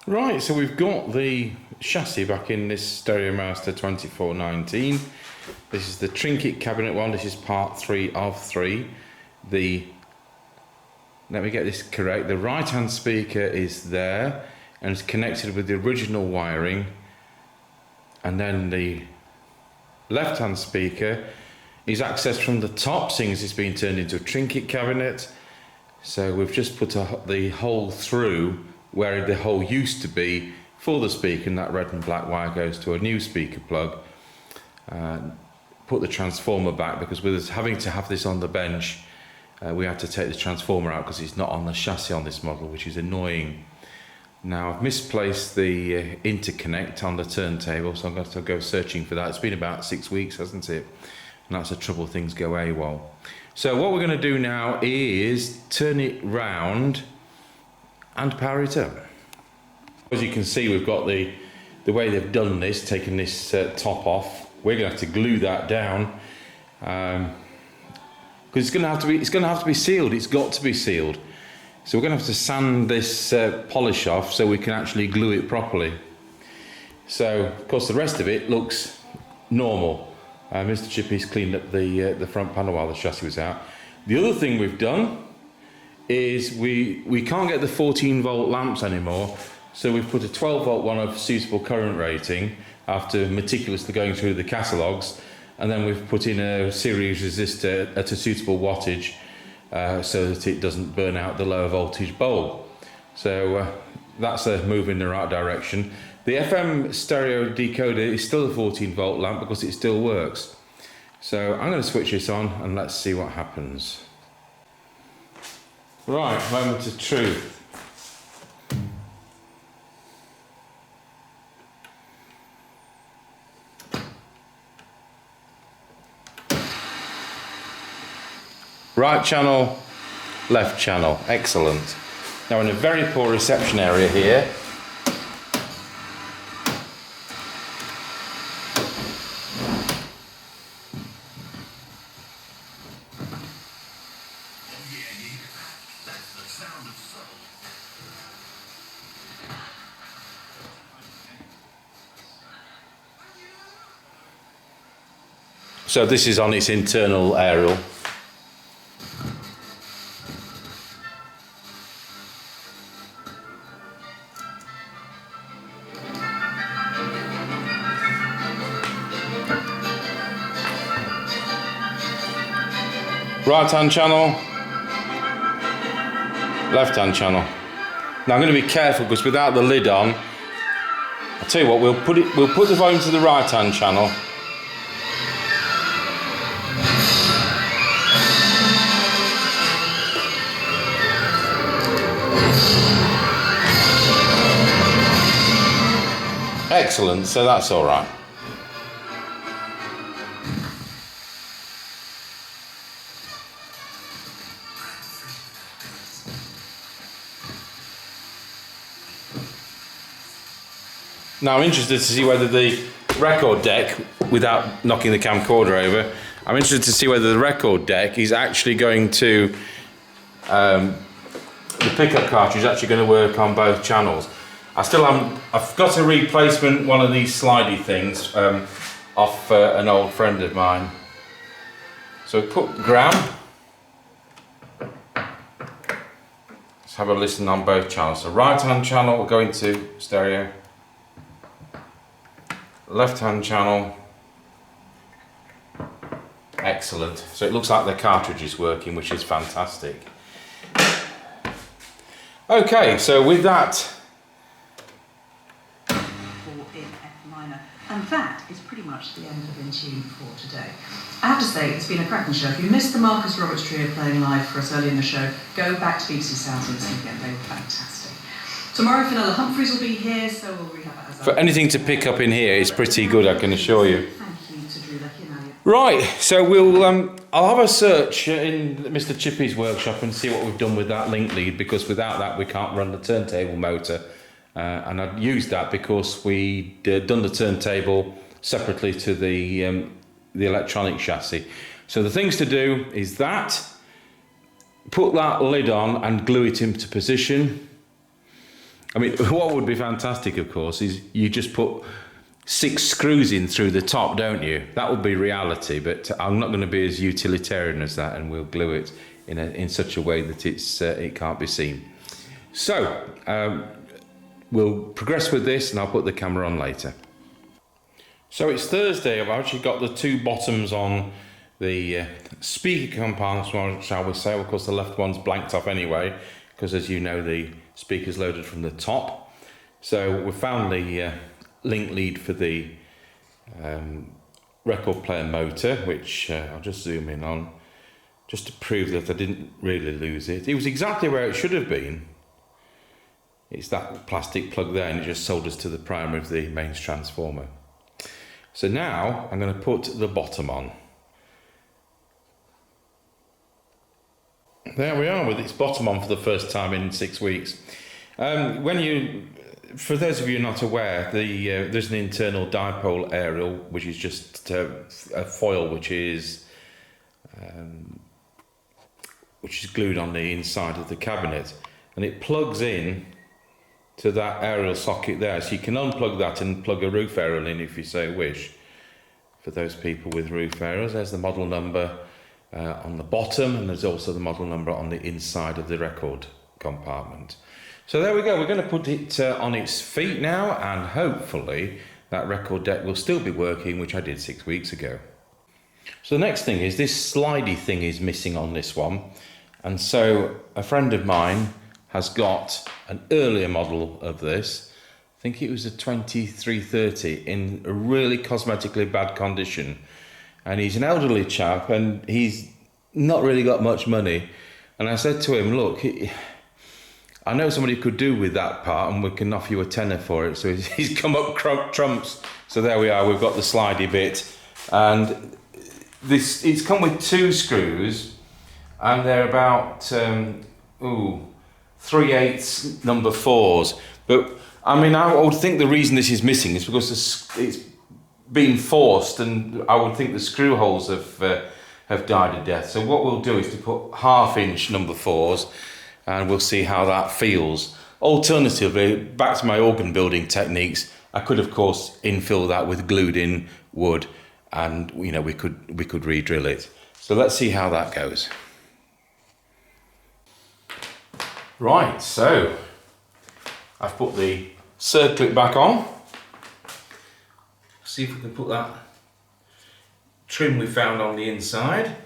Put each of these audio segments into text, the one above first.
Right, so we've got the chassis back in this Stereomaster 2419. This is the trinket cabinet one. This is part 3 of 3. Let me get this correct. The right hand speaker is there and it's connected with the original wiring, and then the left hand speaker is accessed from the top, seeing as it's been turned into a trinket cabinet. So we've just put the hole through where the hole used to be for the speaker, and that red and black wire goes to a new speaker plug. Put the transformer back, because with us having to have this on the bench, we had to take the transformer out because it's not on the chassis on this model, which is annoying. Now I've misplaced the interconnect on the turntable, so I'm going to go searching for that. It's been about 6 weeks, hasn't it? And that's the trouble, things go AWOL. So what we're going to do now is turn it round and power it up. As you can see, we've got the way they've done this, taken this top off. We're going to have to glue that down because it's going to have to be sealed. It's got to be sealed. So we're going to have to sand this polish off so we can actually glue it properly. So of course the rest of it looks normal. Mr. Chippy's cleaned up the front panel while the chassis was out. The other thing we've done is we can't get the 14 volt lamps anymore, so we've put a 12 volt one of suitable current rating after meticulously going through the catalogues, and then we've put in a series resistor at a suitable wattage so that it doesn't burn out the lower voltage bulb. So that's a move in the right direction. The FM stereo decoder is still a 14 volt lamp because it still works. So I'm going to switch this on and let's see what happens. Right, moment of truth. Right channel, left channel, excellent. Now in a very poor reception area here. So this is on its internal aerial. Right hand channel, left hand channel. Now I'm going to be careful because without the lid on, I'll tell you what, we'll put the volume to the right hand channel. Excellent, so that's all right. Now I'm interested to see whether the record deck, without knocking the camcorder over, I'm interested to see whether the record deck is actually going to, the pickup cartridge is actually going to work on both channels. I've got a replacement one of these slidey things off an old friend of mine. So put Graham. Let's have a listen on both channels. So right hand channel, we'll go into stereo. Left hand channel. Excellent. So it looks like the cartridge is working, which is fantastic. Okay, so with that, and that is pretty much the end of In Tune for today. I have to say, it's been a cracking show. If you missed the Marcus Roberts Trio playing live for us early in the show, go back to BBC Sounds and listen again. They were fantastic. Tomorrow, Fenella Humphreys will be here, so we'll read that as for anything to pick up in here, it's pretty good, I can assure you. Thank you to Drew Lecky and Ali. Right, so I'll have a search in Mr. Chippy's workshop and see what we've done with that link lead, because without that we can't run the turntable motor. And I'd used that because we'd done the turntable separately to the electronic chassis. So the things to do is put that lid on and glue it into position. I mean, what would be fantastic, of course, is you just put 6 screws in through the top, don't you? That would be reality, but I'm not going to be as utilitarian as that, and we'll glue it in such a way that it can't be seen. So we'll progress with this, and I'll put the camera on later. So it's Thursday. I've actually got the 2 bottoms on the speaker compartment, shall we say. Of course, the left one's blanked off anyway, because as you know, the speaker's loaded from the top. So we found the link lead for the record player motor, which I'll just zoom in on, just to prove that I didn't really lose it. It was exactly where it should have been. It's that plastic plug there, and it just solders to the primary of the mains transformer. So now I'm going to put the bottom on. There we are with its bottom on for the first time in 6 weeks. For those of you not aware, there's an internal dipole aerial, which is just a foil which is glued on the inside of the cabinet, and it plugs in to that aerial socket there, so you can unplug that and plug a roof aerial in if you so wish. For those people with roof aerials, there's the model number on the bottom, and there's also the model number on the inside of the record compartment. So there we go, we're going to put it on its feet now, and hopefully that record deck will still be working, which I did 6 weeks ago. So the next thing is this slidey thing is missing on this one, and so a friend of mine has got an earlier model of this. I think it was a 2330 in a really cosmetically bad condition, and he's an elderly chap and he's not really got much money, and I said to him, look, I know somebody could do with that part and we can offer you a tenner for it. So he's come up trumps. So there we are, we've got the slidey bit, and it's come with 2 screws, and they're about 3/8 number 4s. But I mean, I would think the reason this is missing is because it's been forced, and I would think the screw holes have died a death. So what we'll do is to put 1/2" number 4s, and we'll see how that feels. Alternatively, back to my organ building techniques, I could of course infill that with glued in wood, and we could re-drill it. So let's see how that goes. Right, so I've put the circlip back on. See if we can put that trim we found on the inside.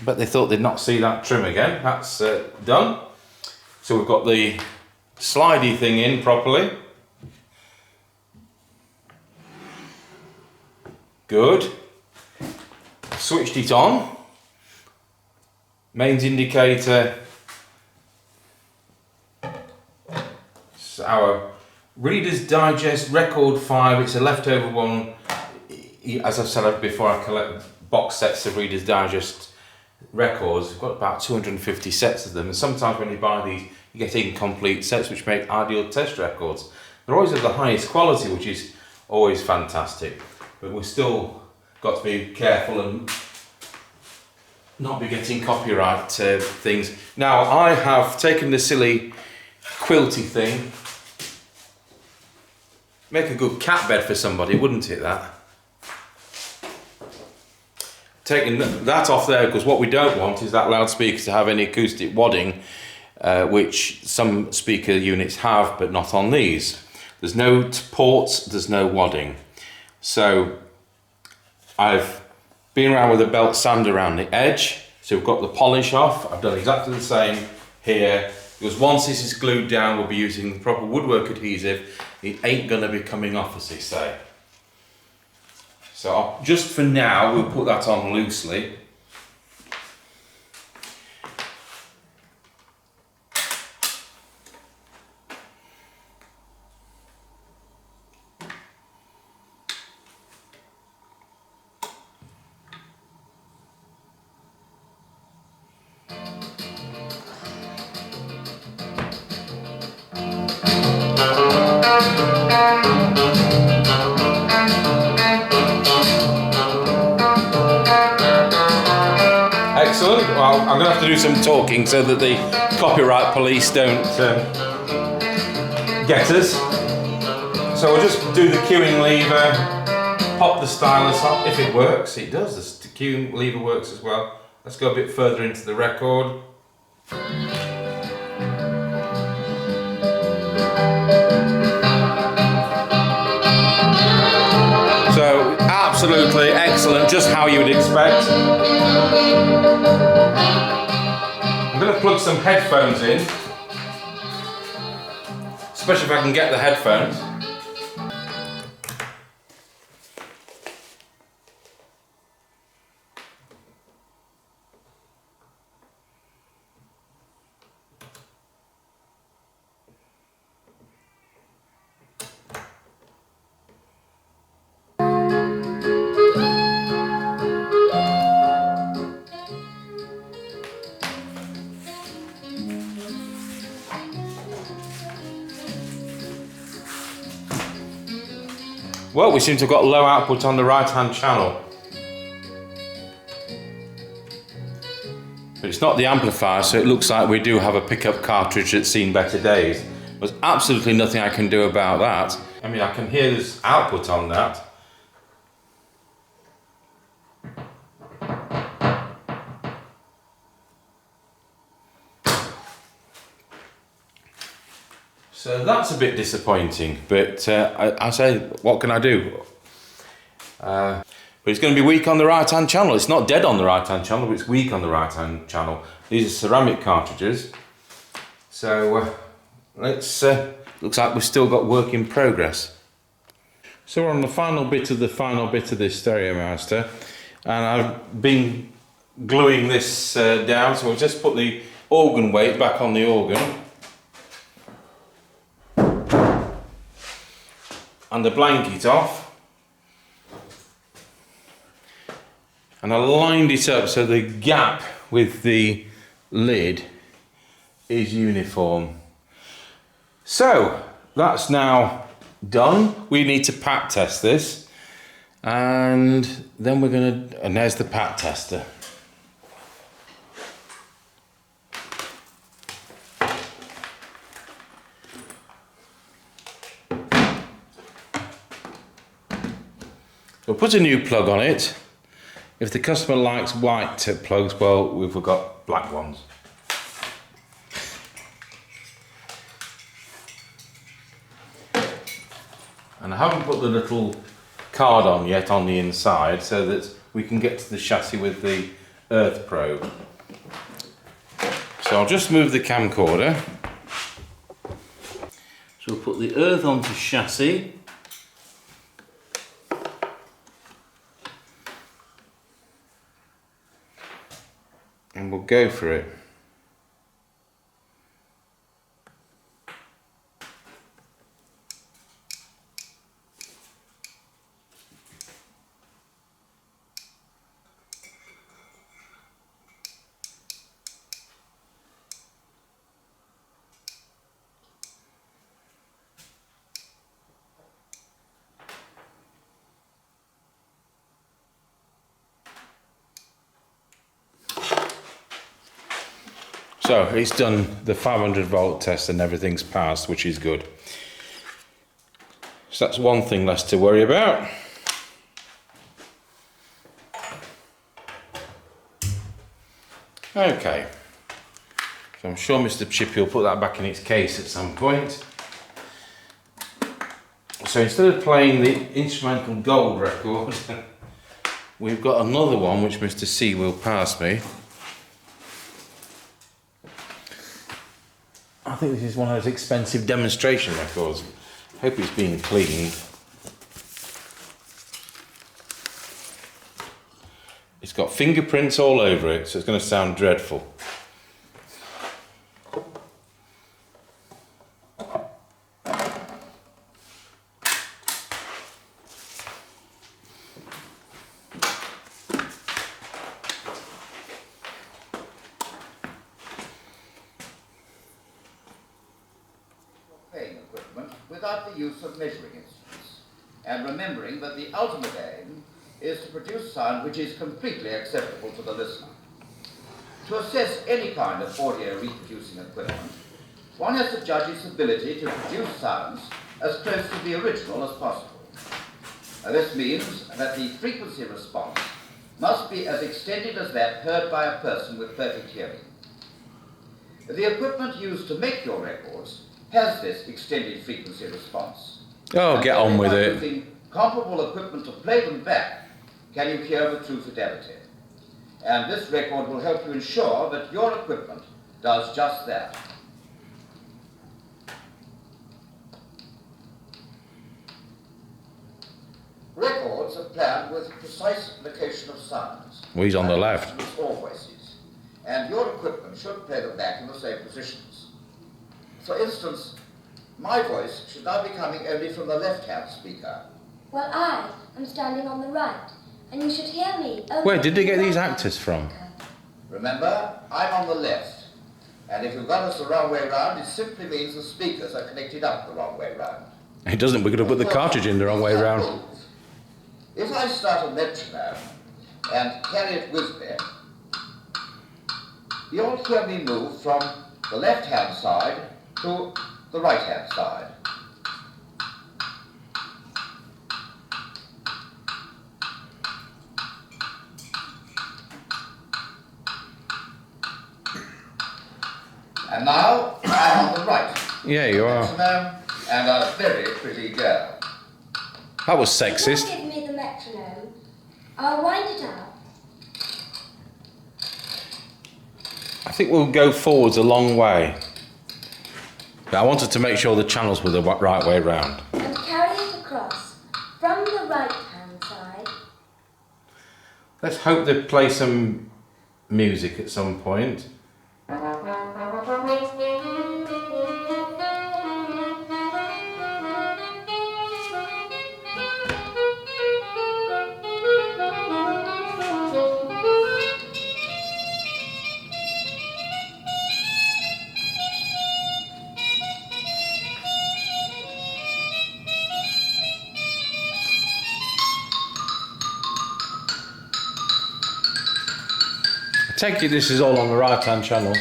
But they thought they'd not see that trim again. That's done. So we've got the slidey thing in properly. Good. Switched it on. Mains indicator. It's our Reader's Digest Record 5. It's a leftover one. As I've said before, I collect box sets of Reader's Digest records. I've got about 250 sets of them, and sometimes when you buy these you get incomplete sets which make ideal test records. They're always of the highest quality, which is always fantastic, but we've still got to be careful and not be getting copyright things. Now I have taken the silly quilty thing, make a good cat bed for somebody, wouldn't it, that? Taking that off there, because what we don't want is that loudspeaker to have any acoustic wadding, which some speaker units have, but not on these. There's no ports, there's no wadding. So I've been around with a belt sand around the edge, so we've got the polish off. I've done exactly the same here, because once this is glued down, we'll be using the proper woodwork adhesive. It ain't gonna be coming off, as they say. So just for now, we'll put that on loosely. excellent. Well, I'm going to have to do some talking so that the copyright police don't get us. So we'll just do the queuing lever, pop the stylus up, if it works. It does, the queuing lever works as well. Let's go a bit further into the record. So, absolutely excellent, just how you would expect. I'm going to plug some headphones in, especially if I can get the headphones. Well, we seem to have got low output on the right-hand channel. But it's not the amplifier, so it looks like we do have a pickup cartridge that's seen better days. There's absolutely nothing I can do about that. I mean, I can hear there's output on that. So that's a bit disappointing, but I say, what can I do? But it's going to be weak on the right-hand channel. It's not dead on the right-hand channel, but it's weak on the right-hand channel. These are ceramic cartridges. So let's, looks like we've still got work in progress. So we're on the final bit of this Stereomaster, and I've been gluing this down, so we'll just put the organ weight back on the organ. And the blanket off, and I lined it up so the gap with the lid is uniform. So that's now done. We need to pat test this, and then we're going to, and there's the pat tester. We'll put a new plug on it. If the customer likes white tip plugs, well, we've got black ones. And I haven't put the little card on yet on the inside so that we can get to the chassis with the earth probe. So I'll just move the camcorder. So we'll put the earth onto chassis. And we'll go for it. So it's done the 500 volt test and everything's passed, which is good. So that's one thing less to worry about. Okay. So I'm sure Mr. Chippy will put that back in its case at some point. So instead of playing the instrumental gold record, we've got another one which Mr. C will pass me. I think this is one of those expensive demonstration records. Hope it's being cleaned. It's got fingerprints all over it, so it's going to sound dreadful. Without the use of measuring instruments, and remembering that the ultimate aim is to produce sound which is completely acceptable to the listener. to assess any kind of audio reproducing equipment, one has to judge its ability to produce sounds as close to the original as possible. This means that the frequency response must be as extended as that heard by a person with perfect hearing. The equipment used to make your records has this extended frequency response. Oh, get on with it. Using comparable equipment to play them back, can you hear with true fidelity? And this record will help you ensure that your equipment does just that. Records are planned with precise location of sounds. Well, he's on the left. Or voices. And your equipment should play them back in the same positions. For instance, my voice should now be coming only from the left-hand speaker. Well, I am standing on the right, and you should hear me only. Where did they get from the these right-hand actors from? speaker. Remember, I'm on the left. And if you've got us the wrong way round, it simply means the speakers are connected up the wrong way round. It doesn't. We're going to put the cartridge in the wrong way round. If I start a metronome and carry it with me, you'll hear me move from the left-hand side to the right-hand side. And now I'm on the right. Yeah, you are. Metronome and a very pretty girl. That was If sexist. you'll give me the metronome, I'll wind it up. I think we'll go forwards a long way. But I wanted to make sure the channels were the right way round. And carry it across from the right-hand side. Let's hope they play some music at some point. I take it this is all on the right hand channel.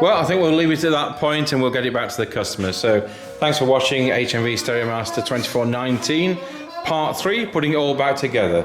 Well, I think we'll leave it at that point and we'll get it back to the customer. So thanks for watching HMV Stereomaster 2419, part 3, putting it all back together.